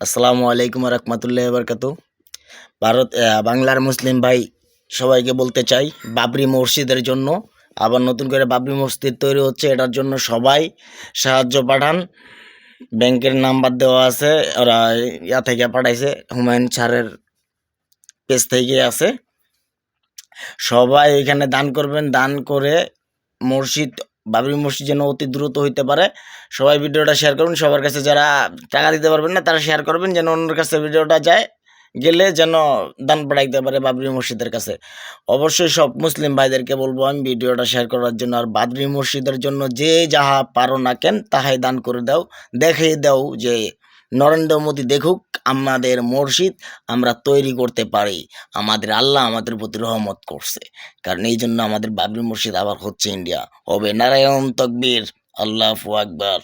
আসসালামু আলাইকুম রহমতুল্লাহ বরকাতু। বাংলার মুসলিম ভাই সবাইকে বলতে চাই, বাবরি মসজিদের জন্য আবার নতুন করে বাবরি মসজিদ তৈরি হচ্ছে, এটার জন্য সবাই সাহায্য পাঠান। ব্যাংকের নাম্বার দেওয়া আছে, ওরা ইয়া থেকে পাঠাইছে, হুমায়ুন স্যারের পেজ থেকে আছে। সবাই এখানে দান করবেন, দান করে বাবরি মসজিদ যেন অতি দ্রুত হইতে পারে। সবাই ভিডিওটা শেয়ার করুন, সবার কাছে যারা টাকা দিতে পারবেন না তারা শেয়ার করবেন, যেন অন্যের কাছে ভিডিওটা যায়, গেলে যেন দান পাঠাইতে পারে বাবরি মসজিদের কাছে। অবশ্যই সব মুসলিম ভাইদেরকে বলবো আমি ভিডিওটা শেয়ার করার জন্য। আর বাবরি মসজিদের জন্য যে যাহা পারো না কেন তাহাই দান করে দাও, দেখিয়ে দাও যে নরেন্দ্র মোদী দেখুক আমাদের মসজিদ আমরা তৈরি করতে পারি, আমাদের আল্লাহ আমাদের প্রতি রহমত করছে। কারণ এই জন্য আমাদের বাবরি মসজিদ আবার হচ্ছে, ইন্ডিয়া হবে। নারায়ণ তকবীর, আল্লাহু আকবার।